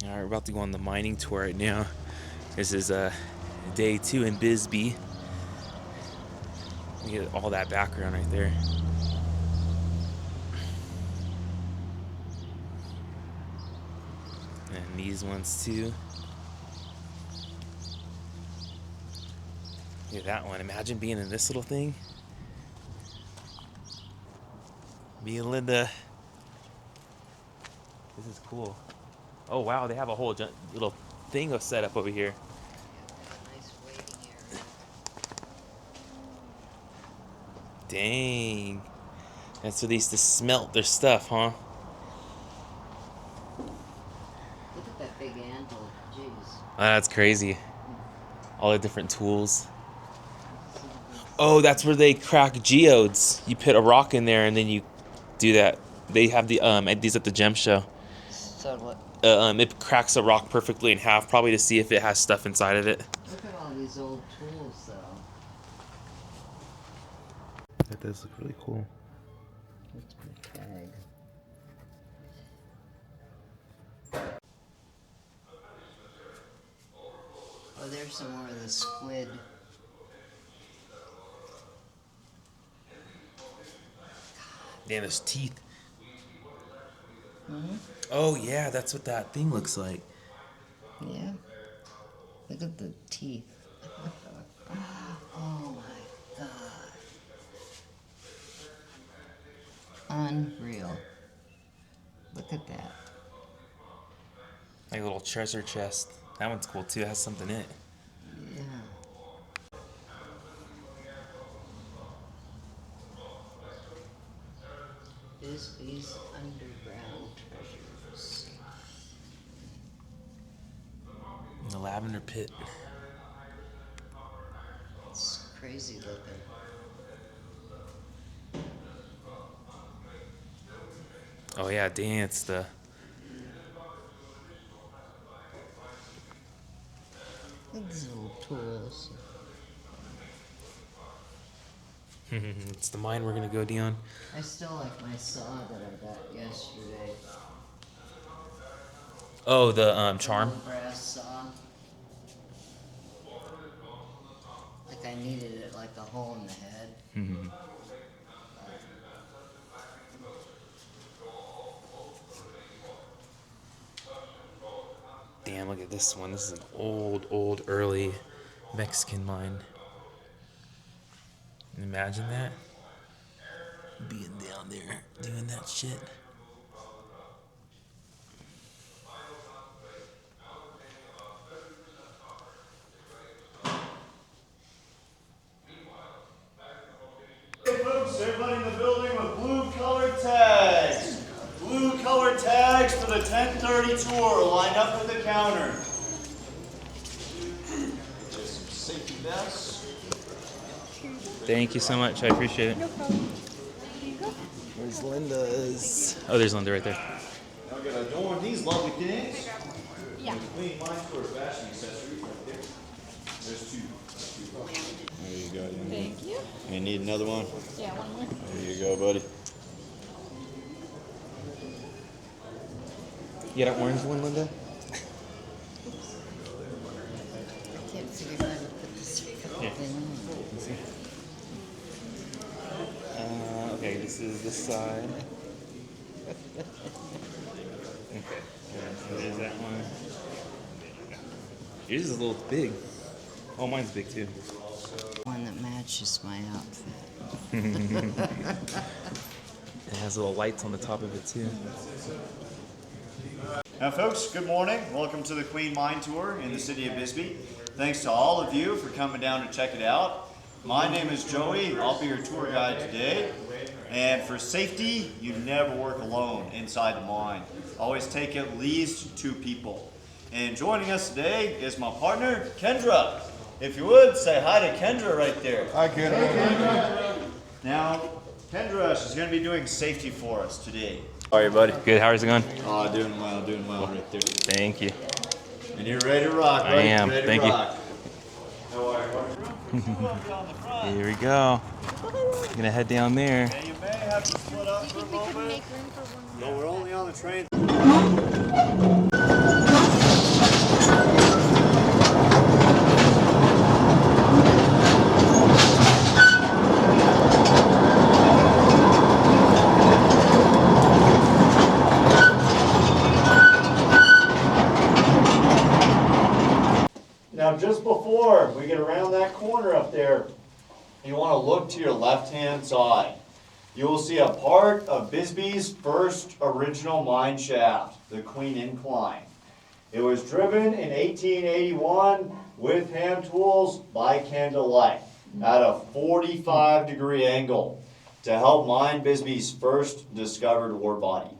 Alright, we're about to go on the mining tour right now. This is day 2 in Bisbee. You get all that background right there. And these ones too. Look at that one. Imagine being in this little thing. Me and Linda. This is cool. Oh wow, they have a whole little thing set up over here. Nice waiting area. Dang. That's where they used to smelt their stuff, huh? Look at that big anvil. Jeez. That's crazy. All the different tools. Oh, that's where they crack geodes. You put a rock in there and then you do that. They have the these at the gem show. So what? It cracks a rock perfectly in half, probably to see if it has stuff inside of it. Look at all these old tools, though. That does look really cool. What's my tag? Oh, there's some more of the squid. Damn, there's teeth. Mm-hmm. Oh yeah, that's what that thing looks like. Yeah. Look at the teeth. Oh my god. Unreal. Look at that. Like a little treasure chest. That one's cool too. It has something in it. Yeah. Bisbee's underground treasures. In the lavender pit. It's crazy looking. Oh yeah, dang, it's the... Look at these little tools. It's the mine we're gonna go down. I still like my saw that I got yesterday. Oh, the charm. Little brass saw. Like I needed it like a hole in the head. Damn, look at this one. This is an old, early Mexican mine. Imagine that. Being down there, doing that shit. Hey folks, everybody in the building with blue colored tags. Blue colored tags for the 10:30 tour. Line up at the counter. Just some safety vests. Thank you so much. I appreciate it. No problem. Here you go. Where's Linda's? Oh, there's Linda right there. Now we're gonna adorn these lovely things. Yeah. Clean mine for fashion accessories right there. There's two. There you go. Thank you. You need another one? Yeah, one more. There you go, buddy. You got an orange one, Linda? I can't figure out how to put this Yeah. thing on. Let's see. Okay, this is this side. Okay, so there's that one. Yours is a little big. Oh, mine's big too. One that matches my outfit. It has little lights on the top of it too. Now folks, good morning. Welcome to the Queen Mine Tour in the city of Bisbee. Thanks to all of you for coming down to check it out. My name is Joey. I'll be your tour guide today. And for safety, you never work alone inside the mine. Always take at least 2 people. And joining us today is my partner, Kendra. If you would, say hi to Kendra right there. Hi, Kendra. Now, Kendra, she's going to be doing safety for us today. How are you, buddy? Good, how's it going? Oh, doing well right there. Thank you. And you're ready to rock, buddy. I am. Ready to Thank you. rock. How are you? Here we go. Gonna head down there. Yeah, you may have to split up for a We could moment. make room for one No, we're only on the train. before we get around that corner up there, you want to look to your left-hand side. You will see a part of Bisbee's first original mine shaft, the Queen Incline. It was driven in 1881 with hand tools by candlelight at a 45-degree angle to help mine Bisbee's first discovered ore body.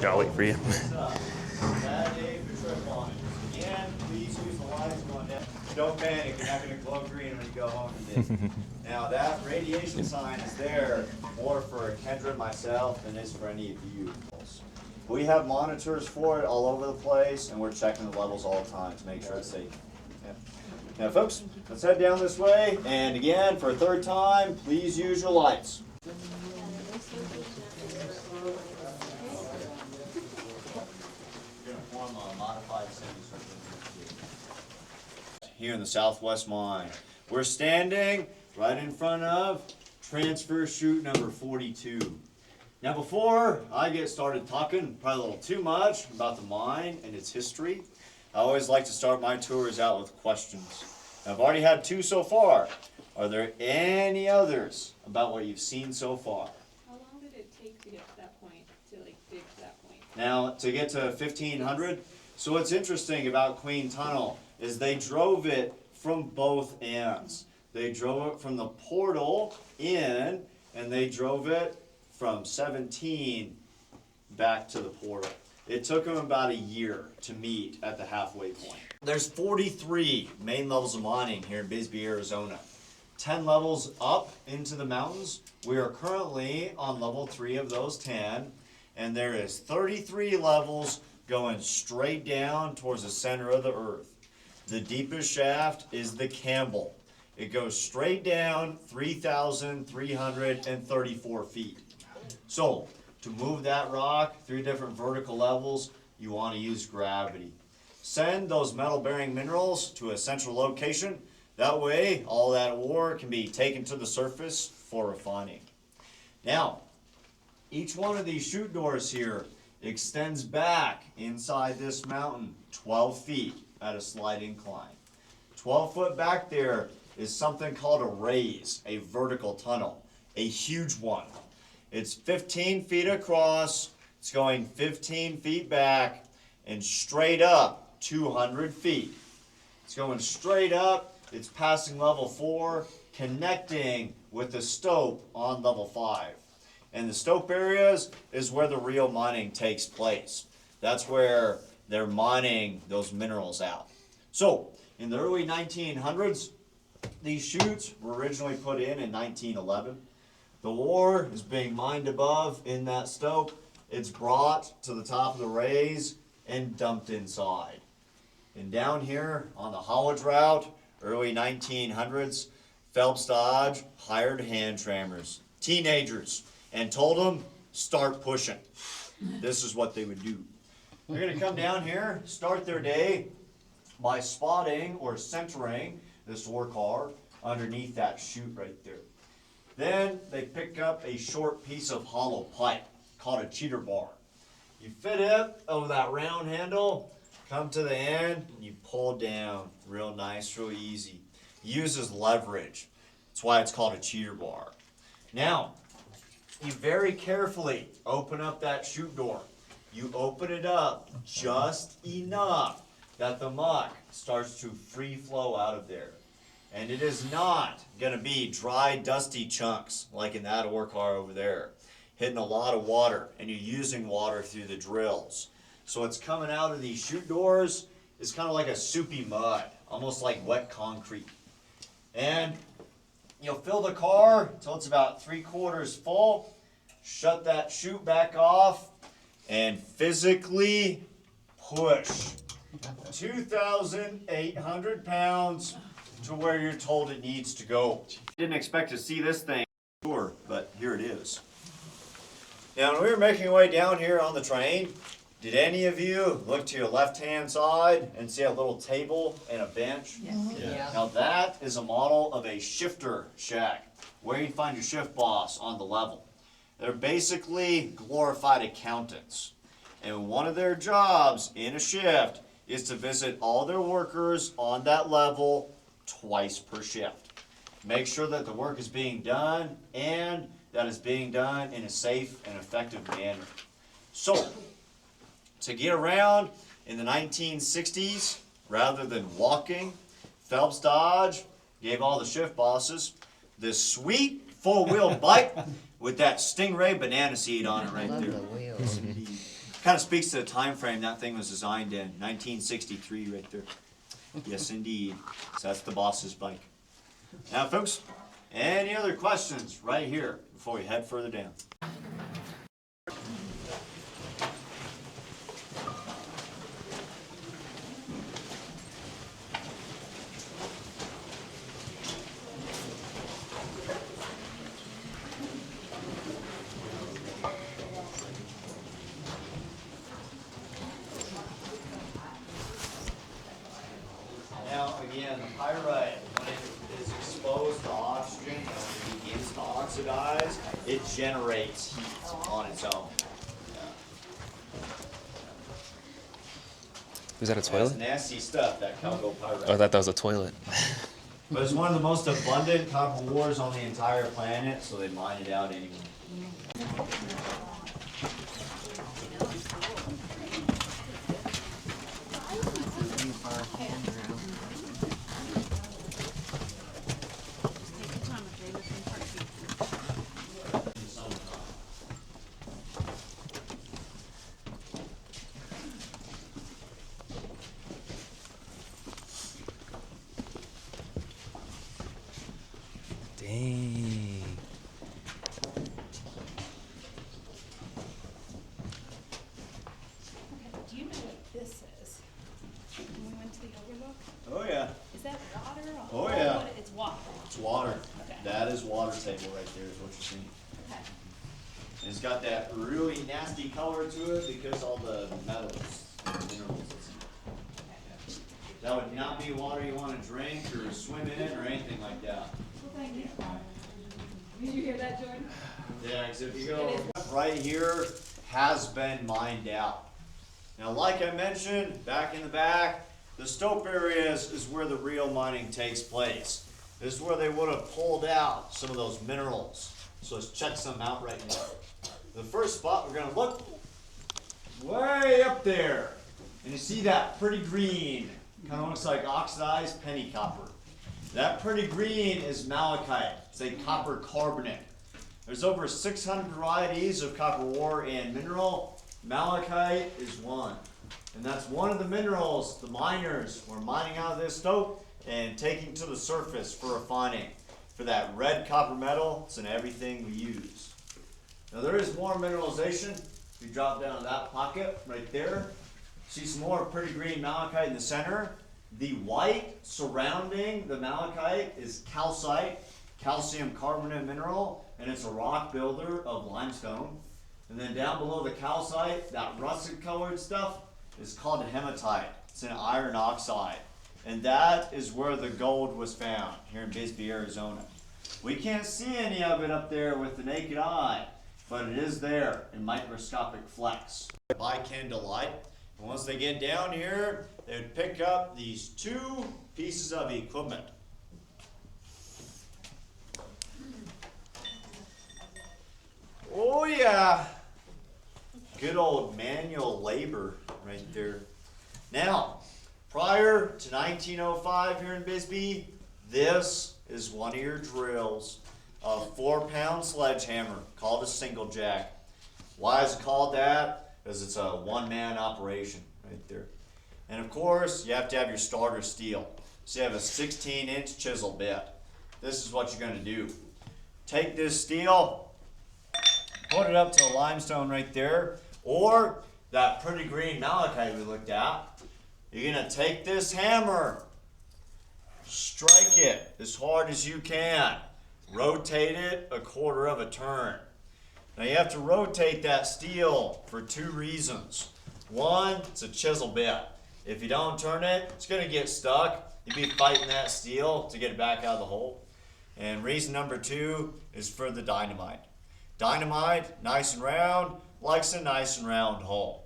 I'll wait for you. Don't panic, you're not going to glow green when you go home today. Now that radiation sign is there more for Kendra and myself than is for any of you. We have monitors for it all over the place, and we're checking the levels all the time to make sure it's safe. Yeah. Now folks, let's head down this way, and again, for a third time, please use your lights. Here in the Southwest Mine. We're standing right in front of transfer chute number 42. Now before I get started talking probably a little too much about the mine and its history, I always like to start my tours out with questions. Now, I've already had 2 so far. Are there any others about what you've seen so far? How long did it take to get to that point, to like dig to that point? Now, to get to 1500, so what's interesting about Queen Tunnel is they drove it from both ends. They drove it from the portal in, and they drove it from 17 back to the portal. It took them about a year to meet at the halfway point. There's 43 main levels of mining here in Bisbee, Arizona. 10 levels up into the mountains. We are currently on level 3 of those 10, and there is 33 levels going straight down towards the center of the earth. The deepest shaft is the Campbell. It goes straight down 3,334 feet. So, to move that rock through different vertical levels, you want to use gravity. Send those metal-bearing minerals to a central location. That way, all that ore can be taken to the surface for refining. Now, each one of these chute doors here extends back inside this mountain 12 feet at a slight incline. 12 foot back there is something called a raise, a vertical tunnel, a huge one. It's 15 feet across, it's going 15 feet back and straight up 200 feet. It's going straight up, it's passing level 4, connecting with the stope on level 5. And the stope areas is where the real mining takes place. That's where they're mining those minerals out. So, in the early 1900s, these chutes were originally put in 1911. The ore is being mined above in that stope. It's brought to the top of the raise and dumped inside. And down here on the haulage route, early 1900s, Phelps Dodge hired hand trammers, teenagers, and told them, start pushing. This is what they would do. They're gonna come down here, start their day by spotting or centering this ore car underneath that chute right there. Then they pick up a short piece of hollow pipe called a cheater bar. You fit it over that round handle, come to the end, and you pull down real nice, real easy. Uses leverage. That's why it's called a cheater bar. Now, you very carefully open up that chute door. You open it up just enough that the muck starts to free flow out of there. And it is not gonna be dry, dusty chunks like in that ore car over there, hitting a lot of water, and you're using water through the drills. So what's coming out of these chute doors is kind of like a soupy mud, almost like wet concrete. And you'll fill the car until it's about 3/4 full, shut that chute back off, and physically push 2,800 pounds to where you're told it needs to go. Didn't expect to see this thing, sure, but here it is. Now, when we were making our way down here on the train, did any of you look to your left-hand side and see a little table and a bench? Yeah. Now that is a model of a shifter shack, where you find your shift boss on the level. They're basically glorified accountants. And one of their jobs in a shift is to visit all their workers on that level twice per shift. Make sure that the work is being done and that it's being done in a safe and effective manner. So, to get around in the 1960s, rather than walking, Phelps Dodge gave all the shift bosses this sweet four-wheel bike with that Stingray banana seed on it I right love there. the wheels. Kind of speaks to the time frame that thing was designed in, 1963 right there. Yes, indeed. So that's the boss's bike. Now, folks, any other questions right here before we head further down? Now, again, the pyrite, when it is exposed to oxygen and it begins to oxidize, it generates heat on its own. Was that a That's toilet? nasty stuff, that Calgo pyrite. Oh, I thought that was a toilet. But it's one of the most abundant copper ores on the entire planet, so they mine it out anyway. Dang. Do you know what this is? When we went to the overlook? Oh yeah, Is that water? Oh, yeah. It's water. it's water. Okay. That is water table right there is what you're seeing. Okay. And it's got that really nasty color to it because all the metals and minerals that's in it. That would not be water you want to drink or swim in it or anything like that. Well, thank you. Did you hear that, Jordan? Yeah, because if you go right here, has been mined out. Now, like I mentioned, back in the back, the stope areas is where the real mining takes place. This is where they would have pulled out some of those minerals. So let's check some out right now. The first spot we're gonna look way up there. And you see that pretty green, kind of looks like oxidized penny copper. That pretty green is malachite. It's a copper carbonate. There's over 600 varieties of copper ore and mineral. Malachite is one. And that's one of the minerals the miners were mining out of this stope and taking to the surface for refining. For that red copper metal, it's in everything we use. Now there is more mineralization. If you drop down to that pocket right there, see some more pretty green malachite in the center. The white surrounding the malachite is calcite, calcium carbonate mineral, and it's a rock builder of limestone. And then down below the calcite, that russet colored stuff, is called hematite. It's an iron oxide. And that is where the gold was found, here in Bisbee, Arizona. We can't see any of it up there with the naked eye, but it is there in microscopic flecks. By candlelight, and once they get down here, they would pick up these two pieces of equipment. Oh yeah, good old manual labor right there. Now, prior to 1905 here in Bisbee, this is one of your drills, a 4-pound sledgehammer called a single jack. Why is it called that? Because it's a one-man operation right there. And of course, you have to have your starter steel. So you have a 16-inch chisel bit. This is what you're going to do. Take this steel, put it up to the limestone right there, or that pretty green malachite we looked at. You're going to take this hammer, strike it as hard as you can, rotate it a quarter of a turn. Now you have to rotate that steel for 2 reasons. One, it's a chisel bit. If you don't turn it, it's going to get stuck. You'd be fighting that steel to get it back out of the hole. And reason number 2 is for the dynamite. Dynamite, nice and round, likes a nice and round hole.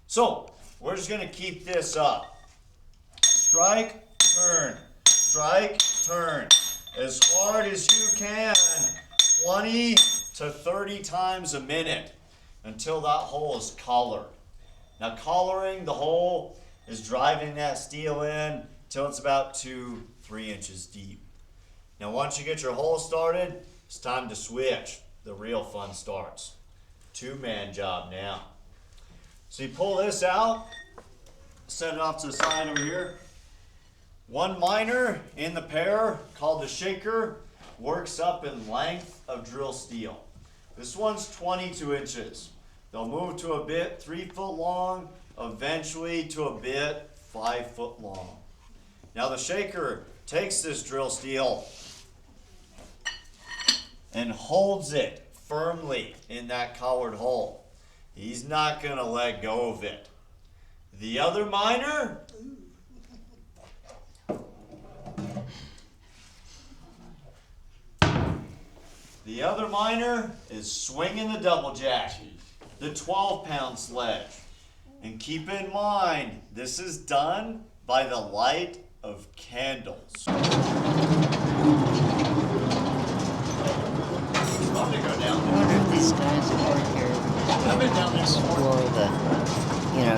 So, we're just going to keep this up. Strike, turn, as hard as you can, 20 to 30 times a minute until that hole is collared. Now collaring the hole is driving that steel in till it's about 2-3 inches deep. Now once you get your hole started, it's time to switch. The real fun starts. 2-man job now. So you pull this out, set it off to the side over here. One miner in the pair, called the shaker, works up in length of drill steel. This one's 22 inches. They'll move to a bit 3 foot long, eventually to a bit 5 foot long. Now the shaker takes this drill steel and holds it firmly in that collared hole. He's not gonna let go of it. The other miner, is swinging the double jack, the 12-pound sledge. And keep in mind, this is done by the light of candles. It's fun to go down I wonder if these guys are here I've been down there explore the,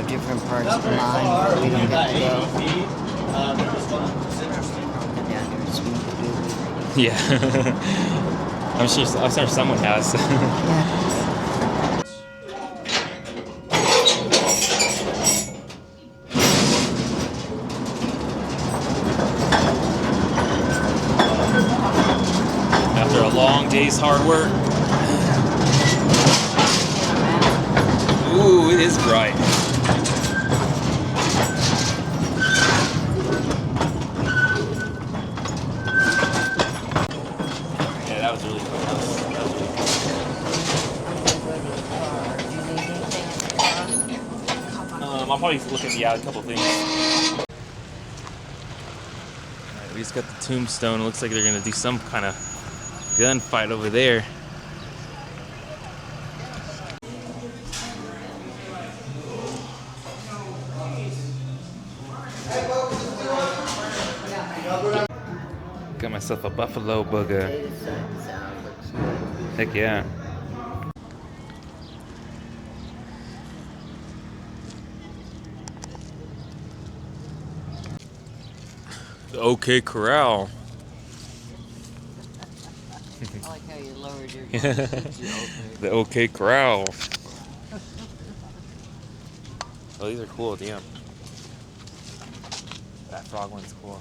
different parts Not of the very mine far. where we We don't got get to go. 80 feet. It was fun. It's interesting. Go down here and swing the doobie. Yeah. I'm sure someone has. Yeah. After a long day's hard work. Ooh, it is bright. Yeah, that was really cool. That was really cool. I'll probably look at a couple things. Alright, we just got the Tombstone. It looks like they're gonna do some kind of gunfight over there. Got myself a buffalo booger. Sound looks good. Heck yeah. The OK Corral. I like how you lowered your voice. The OK Corral. Oh, these are cool, damn. That frog one's cool.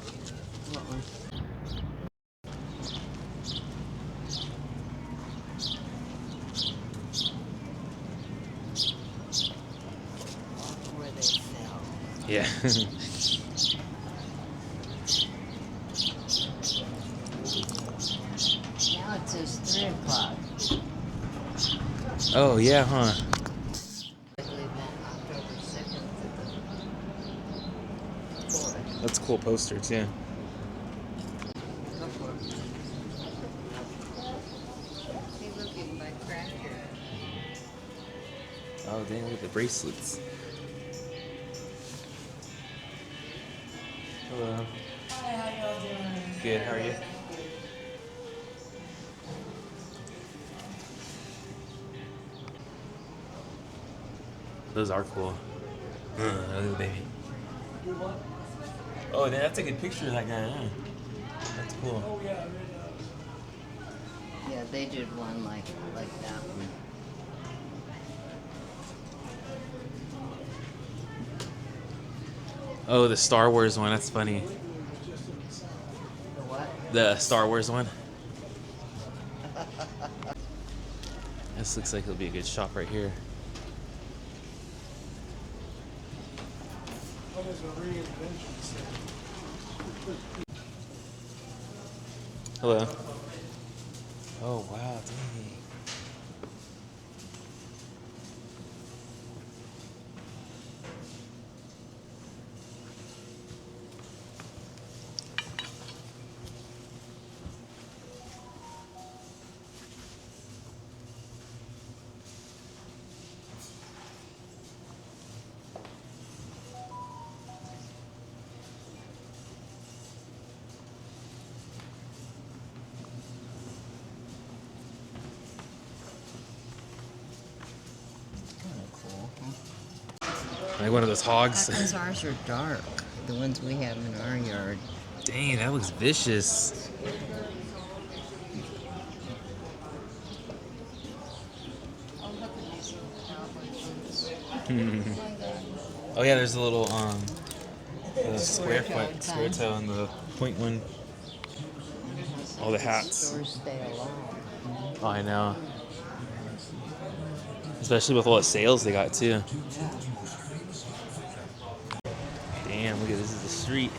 Where they fell. Yeah. Now it says 3 o'clock. Oh, yeah, huh? Likely event October 2nd to That's cool posters, yeah. Go for it. Hey, look, you can buy cracker. Oh, dang, look at the bracelets. Hello. Hi, how y'all doing? Good, how are you? Those are cool. Look, baby. Do what? Oh, that's a good picture of that guy, huh? That's cool. Oh, yeah, I read Yeah, they did one like that one. Oh, the Star Wars one, that's funny. The what? The Star Wars one. This looks like it'll be a good shop right here. What is a reinvention set? Hello. Oh, wow, dang. Cool. Like one of those hogs. Because ours are dark. The ones we have in our yard. Dang, that looks vicious. Oh yeah, there's a little square toe and the point one. All the hats. Stores stay alive. Oh, I know. Especially with all the sales they got too. Damn, look at this is the street.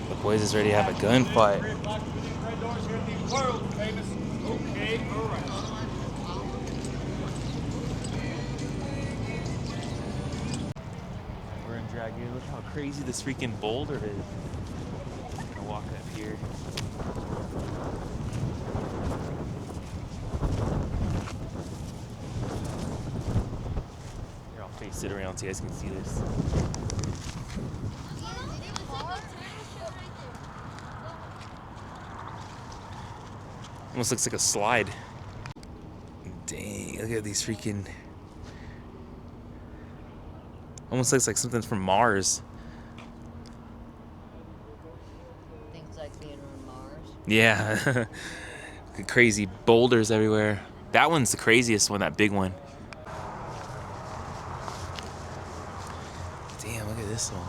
The boys is ready to have a gunfight. We're in Dragoon. Look how crazy this freaking boulder is. I'm gonna walk up here. Here, I'll face it around so you guys can see this. Almost looks like a slide. Dang, look at these freaking... Almost looks like something from Mars. Things like being on Mars. Yeah. Crazy boulders everywhere. That one's the craziest one, that big one. Damn, look at this one.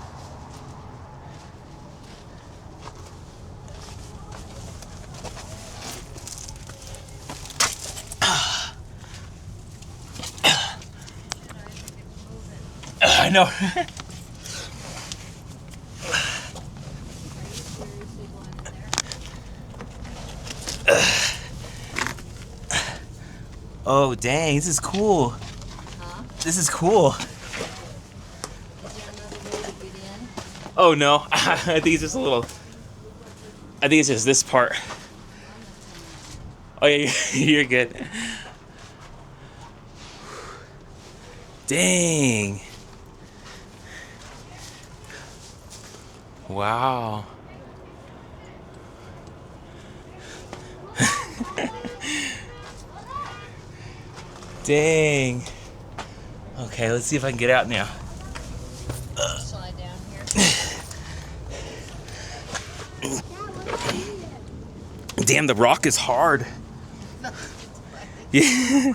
I know. Oh, dang, this is cool. Huh? This is cool. Is there another way to get in? Oh, no. I think it's just a little... I think it's just this part. Oh, yeah, you're good. Dang. Wow. Dang. Okay, let's see if I can get out now. Slide down here. Damn, the rock is hard. Yeah.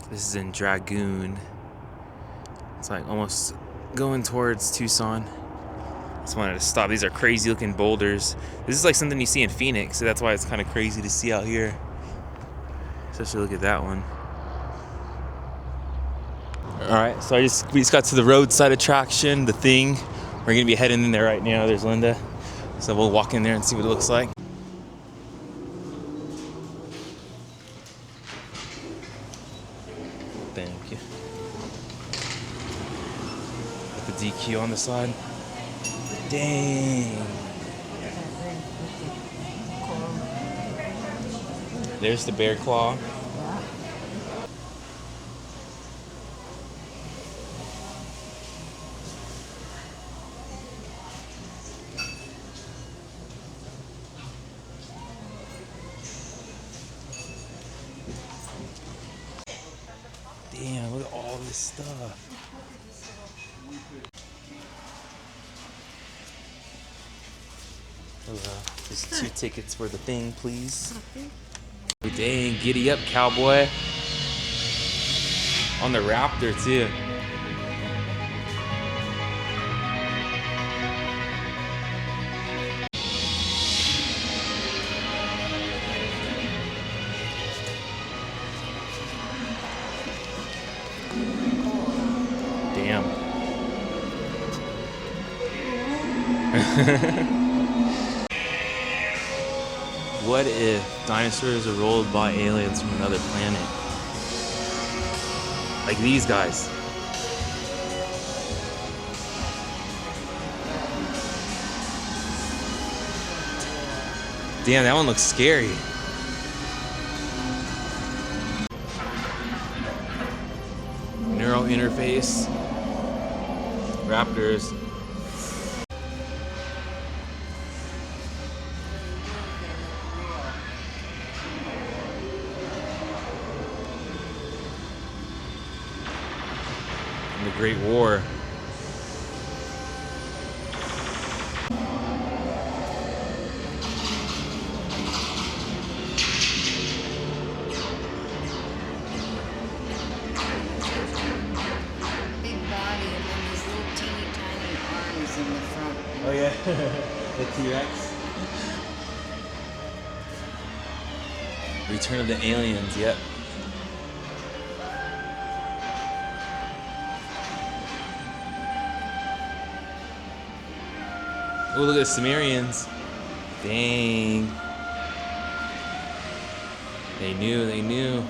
This is in Dragoon. It's like almost going towards Tucson. Just wanted to stop. These are crazy looking boulders. This is like something you see in Phoenix, so that's why it's kind of crazy to see out here. Especially look at that one. All right, so we just got to the roadside attraction, the thing. We're gonna be heading in there right now. There's Linda. So we'll walk in there and see what it looks like. Thank you. Put the DQ on the side. Dang. There's the bear claw. Damn, look at all this stuff. Just 2 tickets for the thing, please. Dang, giddy up, cowboy. On the Raptor, too. Damn. What if dinosaurs are rolled by aliens from another planet? Like these guys. Damn, that one looks scary. Neural interface. Raptors. The Great War. Big body and then these little teeny tiny arms in the front. Oh yeah, the T-Rex. Return of the Aliens, yep. Oh, look at the Sumerians. Dang. They knew.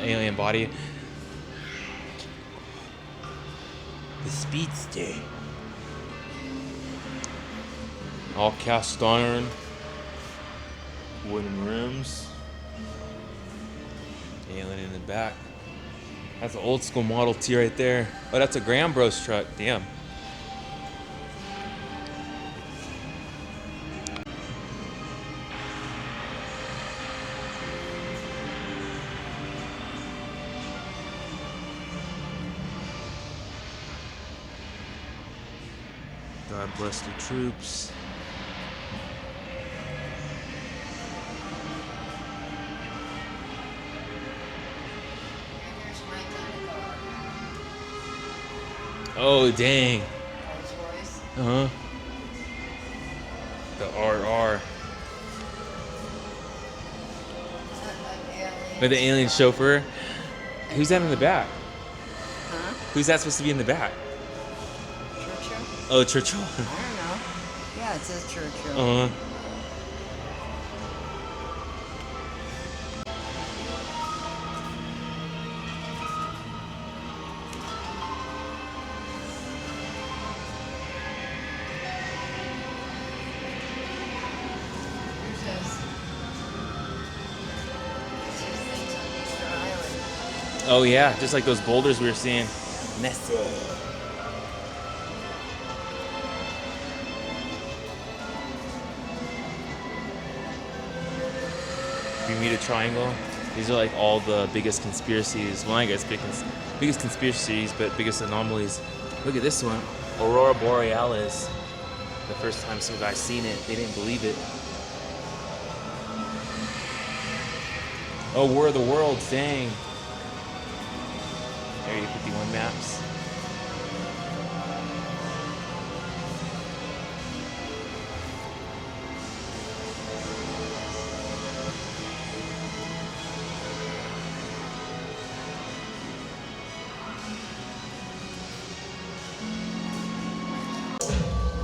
Alien body. The Speedster. All cast iron. Wooden rims. Alien in the back. That's an old school Model T right there. Oh, that's a Graham Bros truck. Damn. God bless the troops. Here's my kind of car. Oh, dang. Rolls Royce. Uh-huh. The RR. With the alien chauffeur. Who's that in the back? Huh? Who's that supposed to be in the back? Churchill? Oh, Churchill. I don't know. Yeah, it says Churchill. Uh-huh. Here's those. These things on Easter Island. Oh yeah, just like those boulders we were seeing. Messy. Bermuda Triangle. These are like all the biggest conspiracies. Well, I guess biggest conspiracies, but biggest anomalies. Look at this one, Aurora Borealis. The first time some guys seen it, they didn't believe it. Oh, War of the Worlds, dang. Area 51 maps.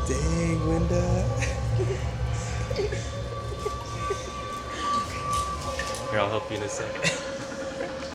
Dang, Linda. Here, I'll help you in a second.